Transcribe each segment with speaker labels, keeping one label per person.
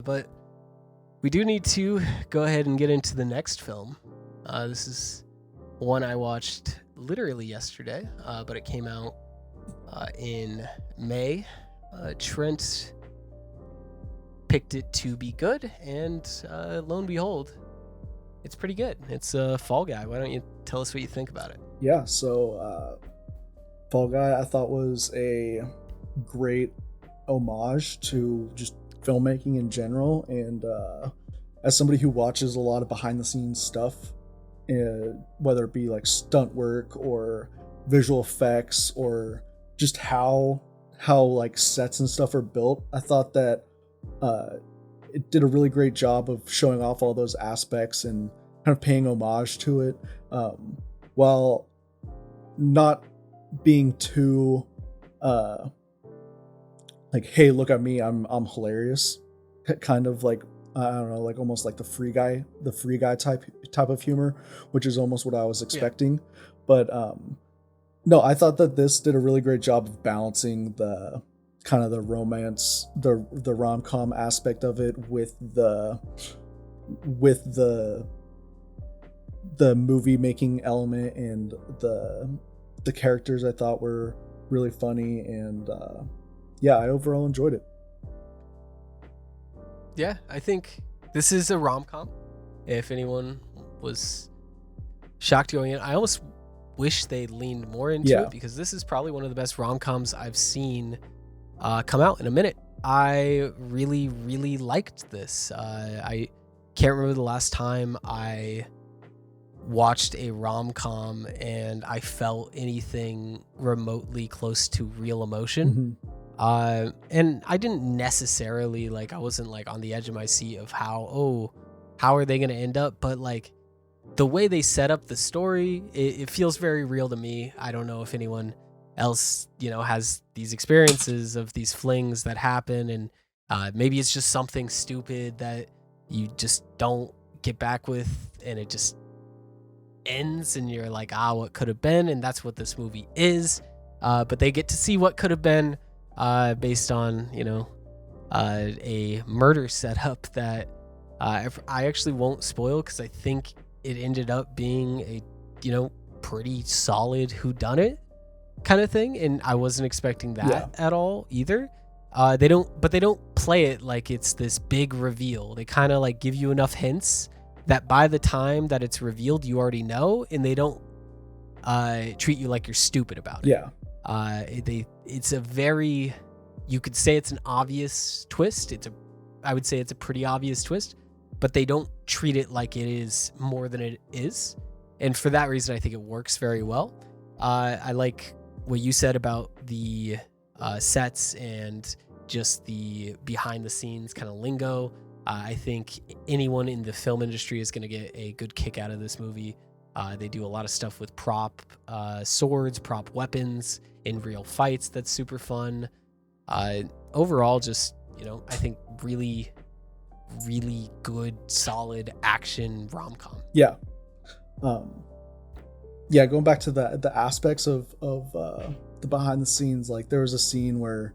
Speaker 1: but we do need to go ahead and get into the next film. This is one I watched literally yesterday, but it came out in May. Trent picked it to be good, and lo and behold, it's pretty good. It's Fall Guy. Why don't you tell us what you think about it?
Speaker 2: Yeah, so Fall Guy I thought was a great homage to just filmmaking in general, and as somebody who watches a lot of behind the scenes stuff, whether it be like stunt work or visual effects or just how like sets and stuff are built, I thought that it did a really great job of showing off all those aspects and kind of paying homage to it, while not being too like, hey, look at me, I'm hilarious, kind of like, I don't know, like almost like the free guy type of humor, which is almost what I was expecting. Yeah. But no, I thought that this did a really great job of balancing the kind of the romance, the rom-com aspect of it with the movie making element, and the characters I thought were really funny, and yeah, I overall enjoyed it.
Speaker 1: Yeah, I think this is a rom-com. If anyone was shocked going in, I almost wish they leaned more into it, because this is probably one of the best rom-coms I've seen come out in a minute. I really, really liked this. I can't remember the last time I watched a rom-com and I felt anything remotely close to real emotion. And I didn't necessarily, like, I wasn't like on the edge of my seat of how are they going to end up? But like the way they set up the story, it feels very real to me. I don't know if anyone else, has these experiences of these flings that happen, and maybe it's just something stupid that you just don't get back with, and it just ends, and you're like, what could have been? And that's what this movie is. But they get to see what could have been, based on, a murder setup that I actually won't spoil, because I think it ended up being a, pretty solid whodunit kind of thing, and I wasn't expecting that at all either. They don't play it like it's this big reveal. They kind of like give you enough hints that by the time that it's revealed, you already know, and they don't treat you like you're stupid about it. It's a very, you could say it's an obvious twist. I would say it's a pretty obvious twist, but they don't treat it like it is more than it is. And for that reason, I think it works very well. I like what you said about the sets and just the behind the scenes kind of lingo. I think anyone in the film industry is going to get a good kick out of this movie. They do a lot of stuff with prop swords, prop weapons in real fights. That's super fun. Overall, just, I think really, really good, solid action rom-com.
Speaker 2: Yeah. Going back to the aspects of the behind the scenes, like there was a scene where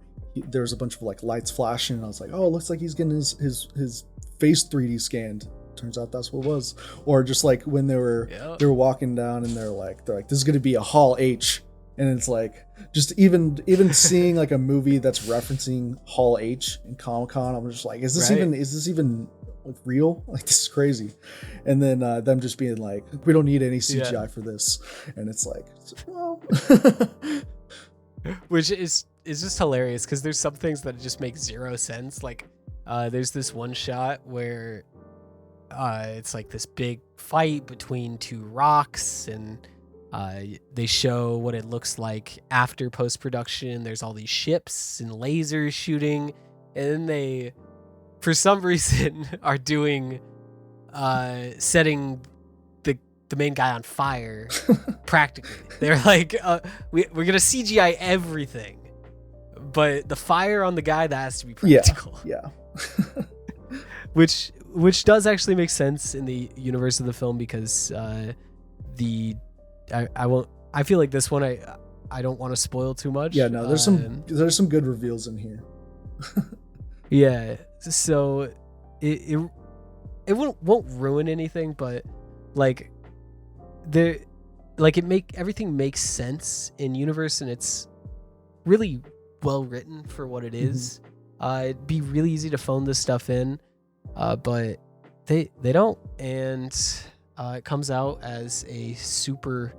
Speaker 2: there was a bunch of like lights flashing, and I was like, oh, it looks like he's getting his face 3D scanned. Turns out that's what it was. Or just like when they were walking down, and they're like this is going to be a Hall H, and it's like just even seeing like a movie that's referencing Hall H in Comic-Con, I'm just like, is this even like real? Like, this is crazy. And then them just being like, we don't need any CGI for this, and it's like, well.
Speaker 1: Which is just hilarious, because there's some things that just make zero sense. Like there's this one shot where it's like this big fight between two rocks, and they show what it looks like after post-production. There's all these ships and lasers shooting, and then they, for some reason, are doing setting the main guy on fire practically. They're like, we're gonna CGI everything, but the fire on the guy, that has to be practical.
Speaker 2: Yeah.
Speaker 1: Which does actually make sense in the universe of the film, because I feel like this one I don't want to spoil too much.
Speaker 2: Yeah, no, there's some good reveals in here.
Speaker 1: Yeah, so it won't ruin anything, but like everything makes sense in universe, and it's really well written for what it is. It'd be really easy to phone this stuff in, but they don't, and it comes out as a super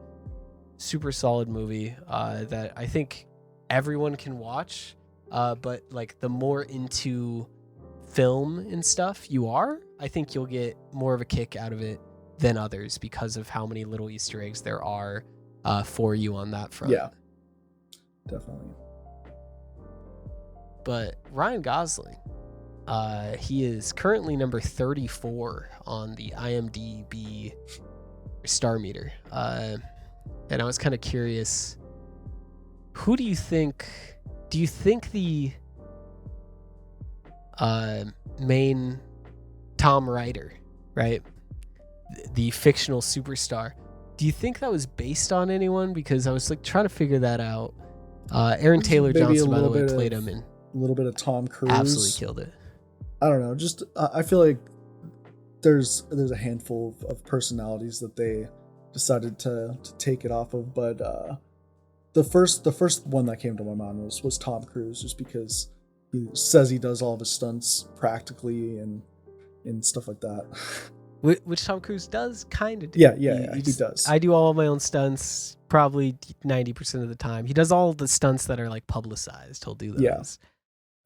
Speaker 1: solid movie that I think everyone can watch. But like the more into film and stuff you are, I think you'll get more of a kick out of it than others because of how many little Easter eggs there are for you on that front.
Speaker 2: Yeah, definitely.
Speaker 1: But Ryan Gosling, he is currently number 34 on the IMDb star meter. And I was kind of curious, who do you think the main Tom Ryder, right? The fictional superstar. Do you think that was based on anyone? Because I was like trying to figure that out. Aaron Taylor Johnson, by the way, played him in
Speaker 2: a little bit of Tom Cruise.
Speaker 1: Absolutely killed it.
Speaker 2: I don't know. Just I feel like there's a handful of personalities that they decided to take it off of, but the first one that came to my mind was Tom Cruise, just because he says he does all of his stunts practically and stuff like that.
Speaker 1: Which Tom Cruise does kind of do.
Speaker 2: Yeah, he does.
Speaker 1: I do all of my own stunts probably 90% of the time. He does all the stunts that are like publicized. He'll do those.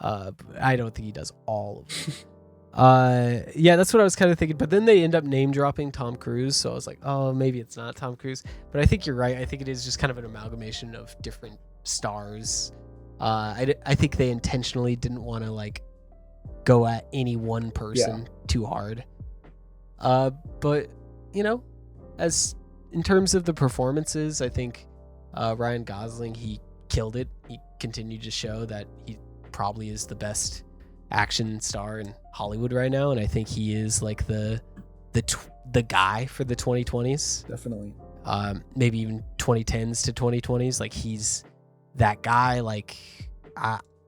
Speaker 2: Yeah.
Speaker 1: I don't think he does all of them. Yeah, that's what I was kind of thinking. But then they end up name dropping Tom Cruise, so I was like, oh, maybe it's not Tom Cruise. But I think you're right. I think it is just kind of an amalgamation of different stars. I think they intentionally didn't want to like go at any one person too hard. But you know, as in terms of the performances, I think Ryan Gosling, he killed it. He continued to show that he probably is the best action star in Hollywood right now, and I think he is like the guy for the 2020s.
Speaker 2: Definitely.
Speaker 1: Maybe even 2010s to 2020s. Like he's that guy. Like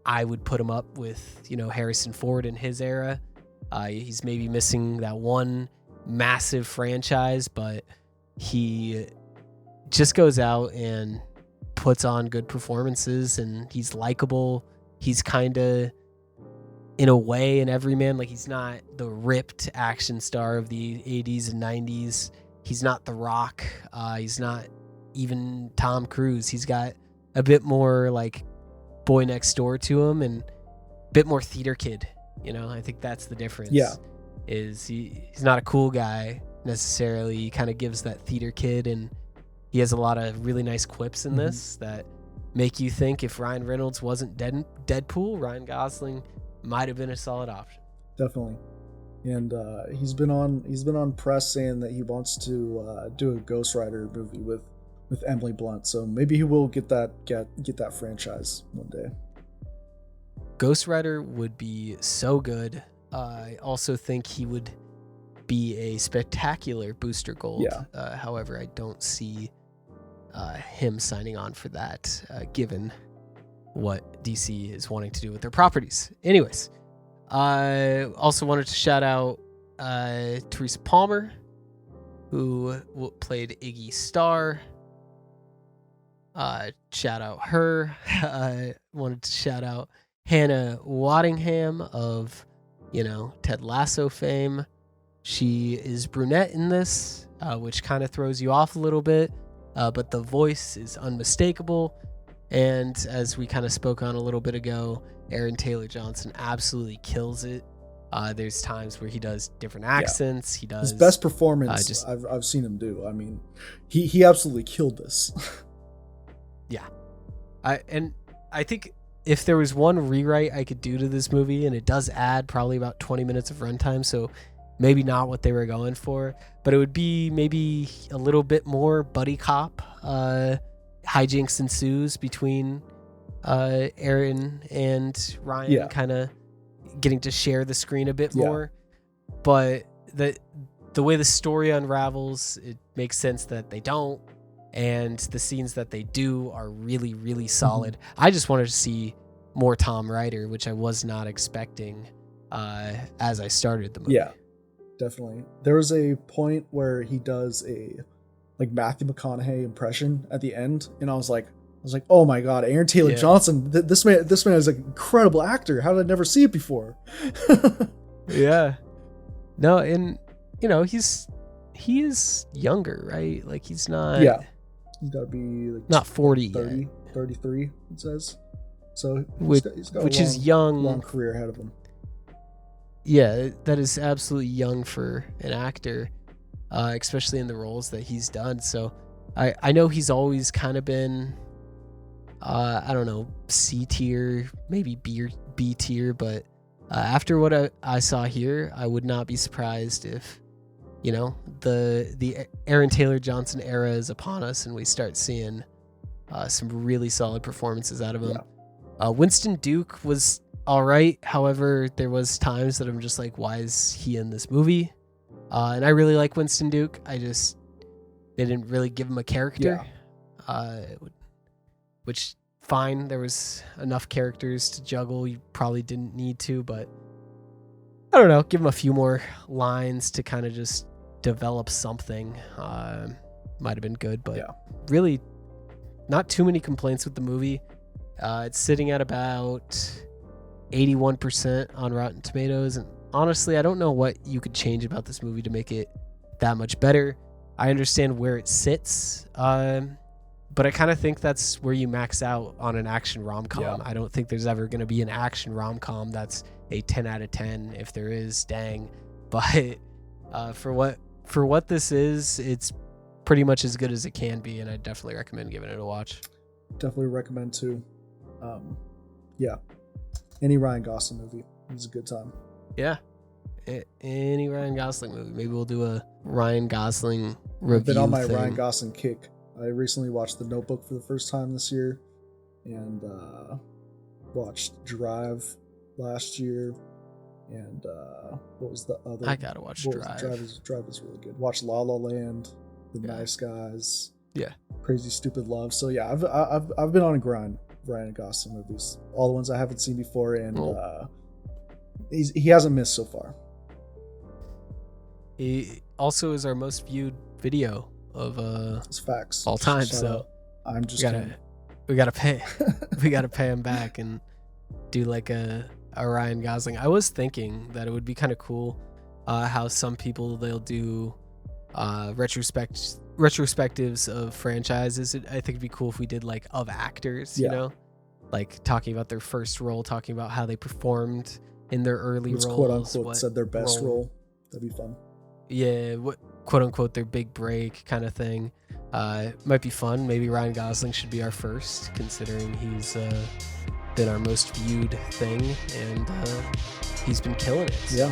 Speaker 1: I would put him up with, you know, Harrison Ford in his era. He's maybe missing that one massive franchise, but he just goes out and puts on good performances, and he's likable. He's kind of, in a way, an everyman. Like he's not the ripped action star of the 80s and 90s. He's not The Rock. He's not even Tom Cruise. He's got a bit more like boy next door to him and a bit more theater kid. You know, I think that's the difference.
Speaker 2: Yeah.
Speaker 1: Is he's not a cool guy necessarily. He kind of gives that theater kid, and he has a lot of really nice quips in this that make you think if Ryan Reynolds wasn't Deadpool, Ryan Gosling might have been a solid option.
Speaker 2: Definitely. And he's been on press saying that he wants to do a Ghost Rider movie with Emily Blunt. So maybe he will get that franchise one day.
Speaker 1: Ghost Rider would be so good. I also think he would be a spectacular Booster Gold.
Speaker 2: Yeah.
Speaker 1: However, I don't see him signing on for that, given what DC is wanting to do with their properties. Anyways, I also wanted to shout out Teresa Palmer, who played Iggy Starr. Shout out her. I wanted to shout out Hannah Waddingham of, you know, Ted Lasso fame. She is brunette in this, which kind of throws you off a little bit, but the voice is unmistakable. And as we kind of spoke on a little bit ago, Aaron Taylor Johnson absolutely kills it. There's times where he does different accents. He does
Speaker 2: his best performance I've seen him do. I mean, he absolutely killed this.
Speaker 1: Yeah. I think if there was one rewrite I could do to this movie, and it does add probably about 20 minutes of runtime, so maybe not what they were going for, but it would be maybe a little bit more buddy cop. Hijinks ensues between Aaron and Ryan, kind of getting to share the screen a bit more. But the way the story unravels, it makes sense that they don't. And the scenes that they do are really, really solid. I just wanted to see more Tom Ryder, which I was not expecting. as I started the movie.
Speaker 2: Yeah, definitely. There was a point where he does a like Matthew McConaughey impression at the end, and I was like, oh my god, Aaron Taylor Johnson, this man is an incredible actor. How did I never see it before?
Speaker 1: Yeah. No, and you know, he is younger, right? Like he's not.
Speaker 2: Yeah. He's got to be like
Speaker 1: not 40
Speaker 2: 30,
Speaker 1: yet.
Speaker 2: 33, it says. So he's got
Speaker 1: which
Speaker 2: a
Speaker 1: is young.
Speaker 2: Long career ahead of him.
Speaker 1: Yeah, that is absolutely young for an actor, especially in the roles that he's done. So I know he's always kind of been, I don't know, C tier, maybe B tier, but after what I saw here, I would not be surprised if, you know, the Aaron Taylor Johnson era is upon us and we start seeing some really solid performances out of him. Yeah. Winston Duke was all right. However, there was times that I'm just like, why is he in this movie? And I really like Winston Duke. They didn't really give him a character, which fine. There was enough characters to juggle. You probably didn't need to, but I don't know. Give him a few more lines to kind of just develop something. Might have been good, but really not too many complaints with the movie. It's sitting at about 81% on Rotten Tomatoes, and honestly, I don't know what you could change about this movie to make it that much better. I understand where it sits, but I kind of think that's where you max out on an action rom-com. Yeah. I don't think there's ever going to be an action rom-com that's a 10 out of 10. If there is, dang. But for what this is, it's pretty much as good as it can be, and I definitely recommend giving it a watch.
Speaker 2: Definitely recommend too. Yeah. Any Ryan Gosling movie is a good time.
Speaker 1: Yeah. Any Ryan Gosling movie. Maybe we'll do a Ryan Gosling review.
Speaker 2: I've been on my Ryan Gosling kick. I recently watched The Notebook for the first time this year, and watched Drive last year, and what was the other?
Speaker 1: I gotta watch Drive.
Speaker 2: Drive is really good. Watch La La Land, The Nice Guys, Crazy Stupid Love. So yeah, I've been on a grind. Ryan Gosling movies, all the ones I haven't seen before, and he hasn't missed so far.
Speaker 1: He also is our most viewed video of
Speaker 2: it's facts
Speaker 1: all time.
Speaker 2: Shout
Speaker 1: so
Speaker 2: out. I'm just
Speaker 1: we gotta pay him back and do like a Ryan Gosling. I was thinking that it would be kind of cool how some people they'll do retrospectives of franchises. I think it'd be cool if we did like of actors, you know, like talking about their first role, talking about how they performed in their early roles,
Speaker 2: quote unquote said their best role. That'd be fun.
Speaker 1: Yeah, what quote unquote their big break kind of thing. Might be fun. Maybe Ryan Gosling should be our first, considering he's been our most viewed thing, and he's been killing it.
Speaker 2: Yeah.